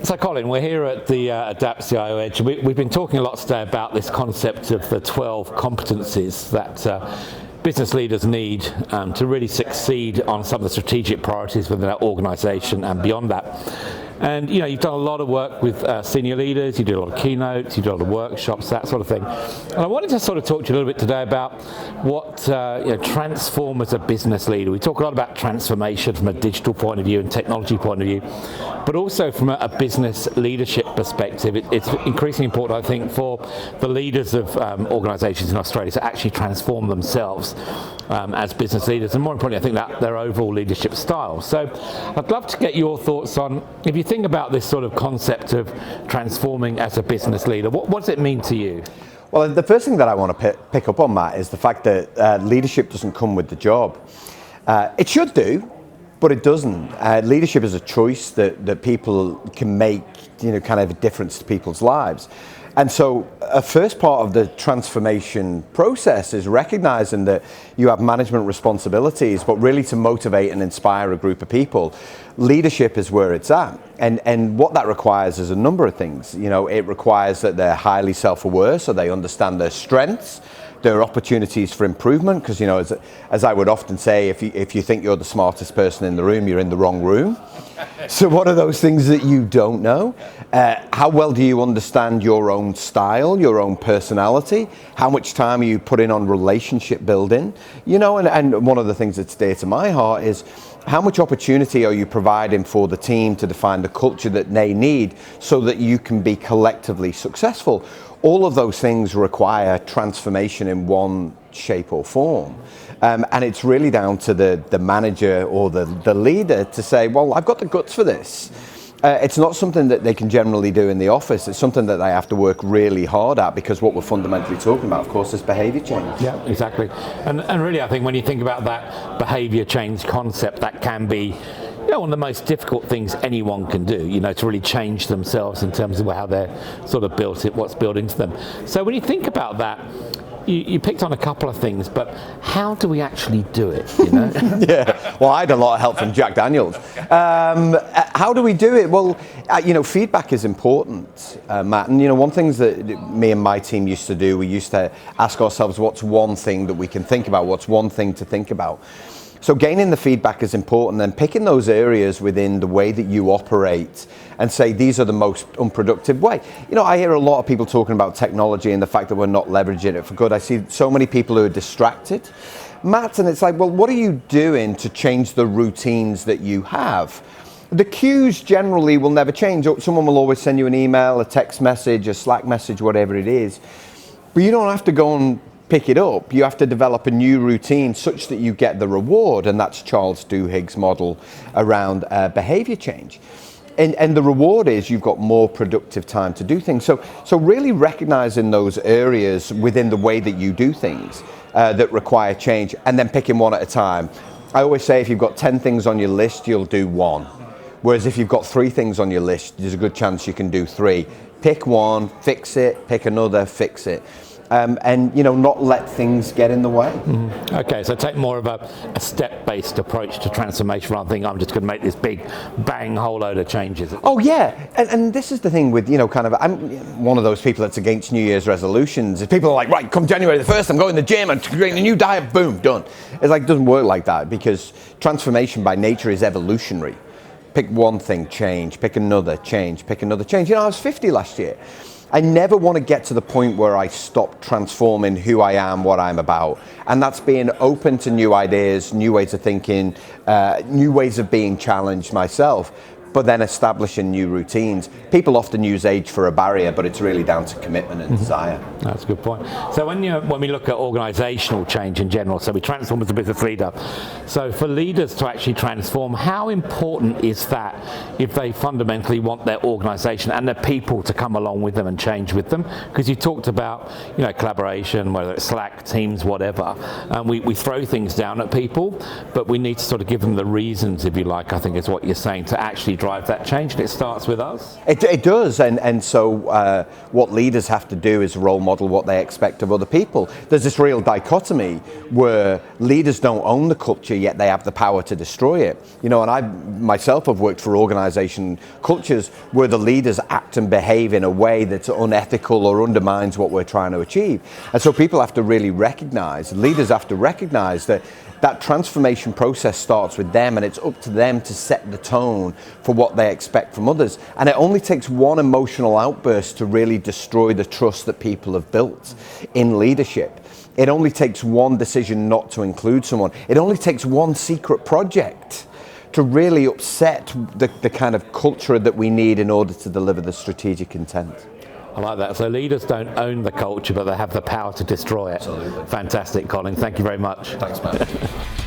So Colin, we're here at the Adapt CIO Edge. We've been talking a lot today about this concept of the 12 competencies that business leaders need to really succeed on some of the strategic priorities within our organisation and beyond that. And you've done a lot of work with senior leaders, you do a lot of keynotes, you do a lot of workshops, that sort of thing. And I wanted to sort of talk to you a little bit today about what transform as a business leader. We talk a lot about transformation from a digital point of view and technology point of view, but also from a business leadership perspective. It's increasingly important, I think, for the leaders of organisations in Australia to actually transform themselves as business leaders, and more importantly, I think that their overall leadership style. So I'd love to get your thoughts on, if you think about this sort of concept of transforming as a business leader, what does it mean to you? Well, the first thing that I want to pick up on, Matt, is the fact that leadership doesn't come with the job. It should do, but it doesn't. Leadership is a choice that people can make, kind of a difference to people's lives. And so a first part of the transformation process is recognizing that you have management responsibilities, but really to motivate and inspire a group of people. Leadership is where it's at. And what that requires is a number of things. It requires that they're highly self-aware, so they understand their strengths. There are opportunities for improvement, because as I would often say, if you think you're the smartest person in the room, you're in the wrong room. So what are those things that you don't know? How well do you understand your own style, your own personality? How much time are you putting on relationship building? And one of the things that's dear to my heart is, how much opportunity are you providing for the team to define the culture that they need so that you can be collectively successful? All of those things require transformation in one shape or form. And it's really down to the manager or the leader to say, well, I've got the guts for this. It's not something that they can generally do in the office. It's something that they have to work really hard at, because what we're fundamentally talking about, of course, is behaviour change. Yeah, exactly. And really, I think when you think about that behaviour change concept, that can be one of the most difficult things anyone can do, to really change themselves in terms of how they're sort of built, what's built into them. So when you think about that, you picked on a couple of things, but how do we actually do it? Yeah, well, I had a lot of help from Jack Daniels. How do we do it? Well, feedback is important, Matt. And one thing that me and my team used to do, we used to ask ourselves, what's one thing that we can think about? What's one thing to think about? So gaining the feedback is important, and picking those areas within the way that you operate and say, these are the most unproductive way. I hear a lot of people talking about technology and the fact that we're not leveraging it for good. I see so many people who are distracted, Matt, and it's like, well, what are you doing to change the routines that you have? The cues generally will never change. Someone will always send you an email, a text message, a Slack message, whatever it is. But you don't have to go and pick it up. You have to develop a new routine such that you get the reward, and that's Charles Duhigg's model around behavior change. And the reward is you've got more productive time to do things. So really recognizing those areas within the way that you do things that require change, and then picking one at a time. I always say, if you've got 10 things on your list, you'll do one. Whereas if you've got 3 things on your list, there's a good chance you can do 3. Pick one, fix it, pick another, fix it. And not let things get in the way. Mm-hmm. Okay, so take more of a step-based approach to transformation rather than think I'm just going to make this big bang whole load of changes. Oh yeah, and this is the thing with I'm one of those people that's against New Year's resolutions. If people are like, right, come January the 1st, I'm going to the gym and creating a new diet, boom, done. It's like, it doesn't work like that, because transformation by nature is evolutionary. Pick one thing, change. Pick another, change. Pick another, change. I was 50 last year. I never want to get to the point where I stop transforming who I am, what I'm about. And that's being open to new ideas, new ways of thinking, new ways of being challenged myself, but then establishing new routines. People often use age for a barrier, but it's really down to commitment and desire. That's a good point. So when we look at organisational change in general, so we transform as a business leader. So for leaders to actually transform, how important is that if they fundamentally want their organisation and their people to come along with them and change with them? Because you talked about collaboration, whether it's Slack, Teams, whatever, and we throw things down at people, but we need to sort of give them the reasons, if you like, I think is what you're saying, to actually drive that change, and it starts with us. It does, and so what leaders have to do is role model what they expect of other people. There's this real dichotomy where leaders don't own the culture, yet they have the power to destroy it. You know, and I myself have worked for organisation cultures where the leaders act and behave in a way that's unethical or undermines what we're trying to achieve. And so people have to really recognise, leaders have to recognise that that transformation process starts with them, and it's up to them to set the tone for what they expect from others. And it only takes one emotional outburst to really destroy the trust that people have built in leadership. It only takes one decision not to include someone. It only takes one secret project to really upset the kind of culture that we need in order to deliver the strategic intent. I like that. So leaders don't own the culture, but they have the power to destroy it. Absolutely. Fantastic, Colin. Thank you very much. Thanks, Matt.